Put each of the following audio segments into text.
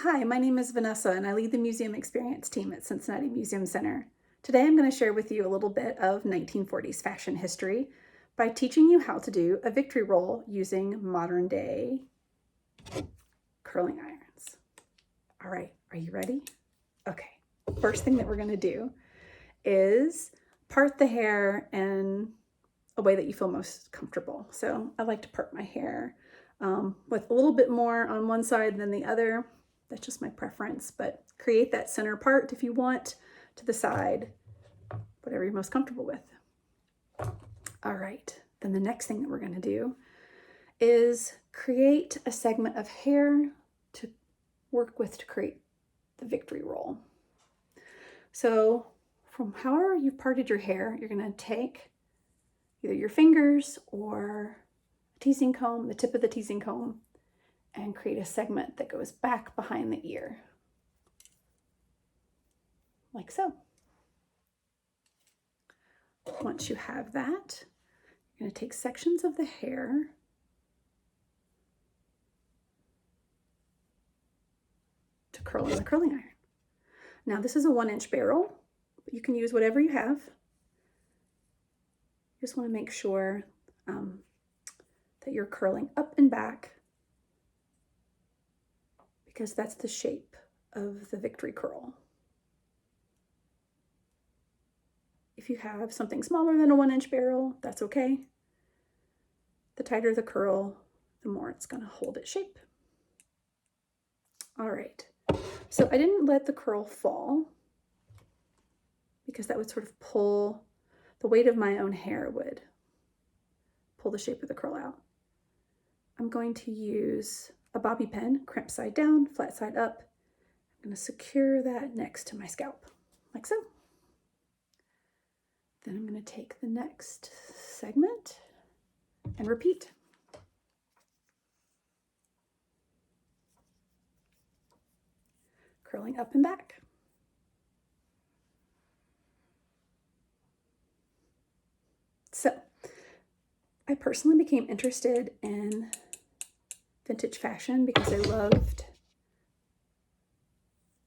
Hi, my name is Vanessa and I lead the museum experience team at Cincinnati Museum Center. Today I'm going to share with you a little bit of 1940s fashion history by teaching you how to do a victory roll using modern day curling irons. All right, are you ready? Okay, first thing that we're going to do is part the hair in a way that you feel most comfortable. So I like to part my hair with a little bit more on one side than the other. That's just my preference, but create that center part if you want, to the side, whatever you're most comfortable with. All right, then the next thing that we're going to do is create a segment of hair to work with to create the victory roll. So from however you've parted your hair, you're going to take either your fingers or a teasing comb, the tip of the teasing comb, and create a segment that goes back behind the ear, like so. Once you have that, you're going to take sections of the hair to curl in the curling iron. Now this is a 1-inch barrel, but you can use whatever you have. You just want to make sure that you're curling up and back, because that's the shape of the victory curl. If you have something smaller than a 1-inch barrel, that's okay. The tighter the curl, the more it's going to hold its shape. All right, so I didn't let the curl fall because that would sort of pull, the weight of my own hair would pull the shape of the curl out. I'm going to use a bobby pin, crimp side down, flat side up. I'm going to secure that next to my scalp, like so. Then I'm going to take the next segment and repeat. Curling up and back. So, I personally became interested in vintage fashion because I loved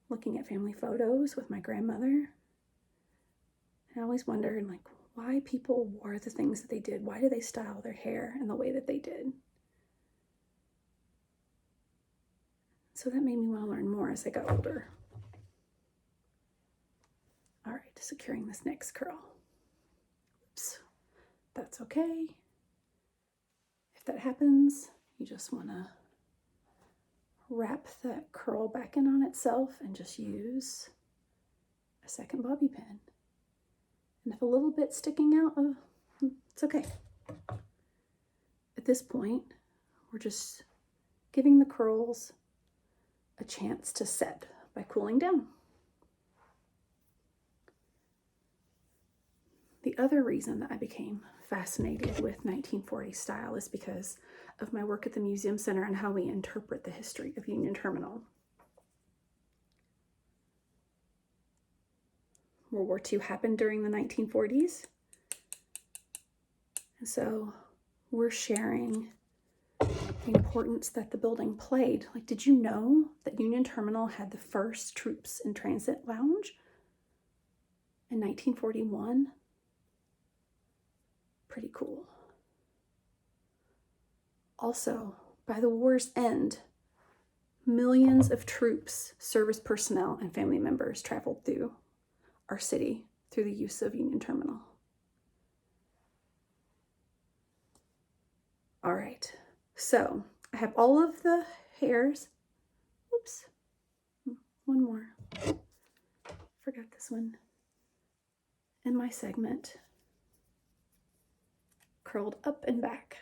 looking at family photos with my grandmother. And I always wondered, like, why people wore the things that they did. Why did they style their hair in the way that they did? So that made me want to learn more as I got older. All right, securing this next curl. Oops, that's okay. If that happens, you just want to wrap that curl back in on itself and just use a second bobby pin. And if a little bit sticking out, it's okay. At this point, we're just giving the curls a chance to set by cooling down. The other reason that I became fascinated with 1940s style is because of my work at the Museum Center and how we interpret the history of Union Terminal. World War II happened during the 1940s. And so we're sharing the importance that the building played. Like, did you know that Union Terminal had the first troops in transit lounge in 1941? Pretty cool. Also, by the war's end, millions of troops, service personnel, and family members traveled through our city through the use of Union Terminal. All right, so I have all of the hairs. Oops, one more. Forgot this one. In my segment, curled up and back.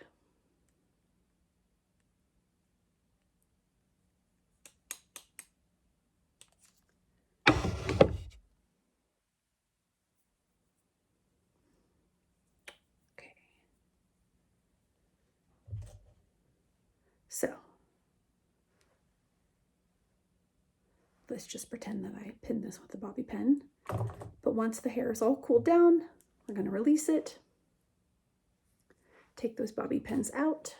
Okay. So let's just pretend that I pinned this with a bobby pin. But once the hair is all cooled down, we're going to release it. Take those bobby pins out.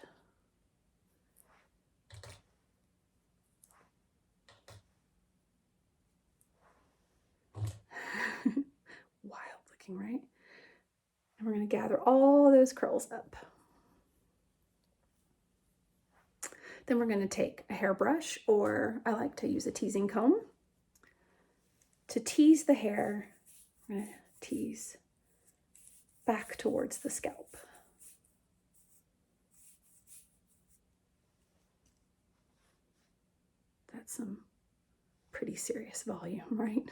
looking, right? And we're going to gather all those curls up. Then we're going to take a hairbrush, or I like to use a teasing comb, to tease the hair. We're going to tease back towards the scalp. That's some pretty serious volume, right?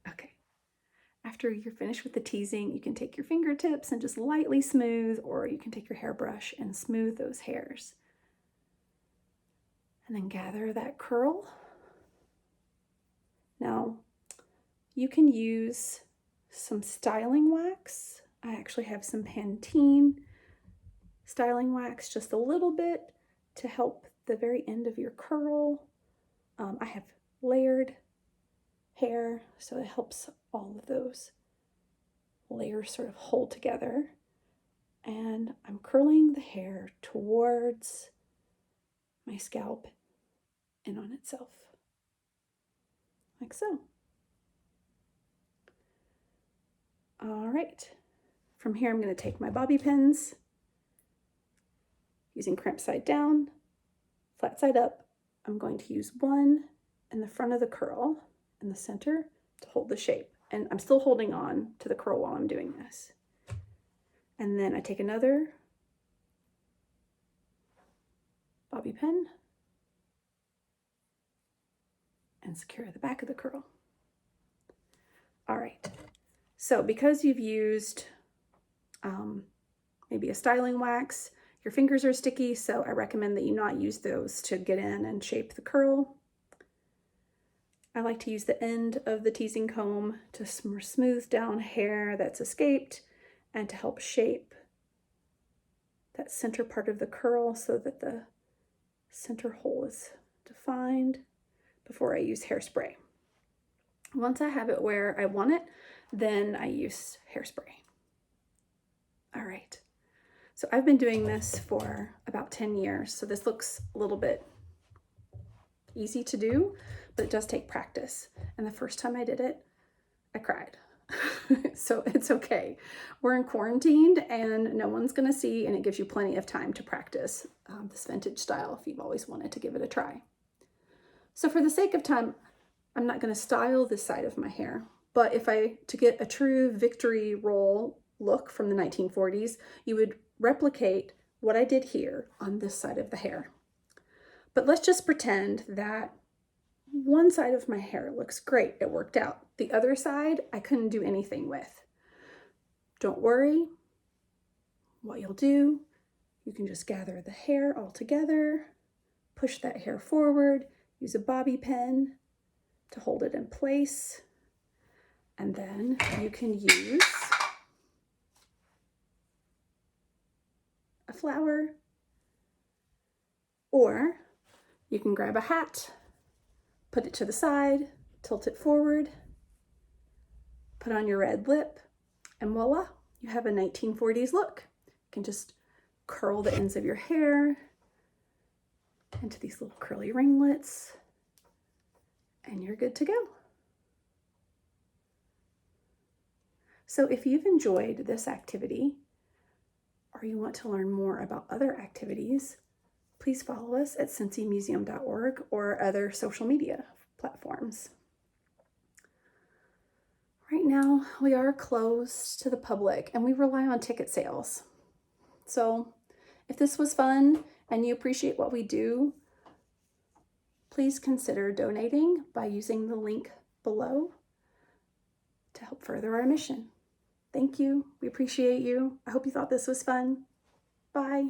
Okay. After you're finished with the teasing, you can take your fingertips and just lightly smooth, or you can take your hairbrush and smooth those hairs. And then gather that curl. Now, you can use some styling wax. I actually have some Pantene styling wax, just a little bit to help the very end of your curl. I have layered hair, so it helps all of those layers sort of hold together. And I'm curling the hair towards my scalp and on itself, like so. All right, from here I'm going to take my bobby pins, using crimp side down, flat side up. I'm going to use one in the front of the curl in the center to hold the shape. And I'm still holding on to the curl while I'm doing this. And then I take another bobby pin and secure the back of the curl. All right, so because you've used maybe a styling wax, your fingers are sticky, so I recommend that you not use those to get in and shape the curl. I like to use the end of the teasing comb to smooth down hair that's escaped and to help shape that center part of the curl so that the center hole is defined before I use hairspray. Once I have it where I want it, then I use hairspray. All right, so I've been doing this for about 10 years, so this looks a little bit easy to do, but it does take practice. And the first time I did it, I cried. So it's okay. We're in quarantine and no one's gonna see, and it gives you plenty of time to practice this vintage style if you've always wanted to give it a try. So for the sake of time, I'm not gonna style this side of my hair, but to get a true victory roll look from the 1940s, you would replicate what I did here on this side of the hair. But let's just pretend that one side of my hair looks great, it worked out. The other side, I couldn't do anything with. Don't worry. What you'll do, you can just gather the hair all together, push that hair forward, use a bobby pin to hold it in place, and then you can use a flower, or you can grab a hat, put it to the side, tilt it forward, put on your red lip, and voila, you have a 1940s look. You can just curl the ends of your hair into these little curly ringlets, and you're good to go. So if you've enjoyed this activity, or you want to learn more about other activities, please follow us at cincymuseum.org or other social media platforms. Right now, we are closed to the public and we rely on ticket sales. So if this was fun and you appreciate what we do, please consider donating by using the link below to help further our mission. Thank you. We appreciate you. I hope you thought this was fun. Bye.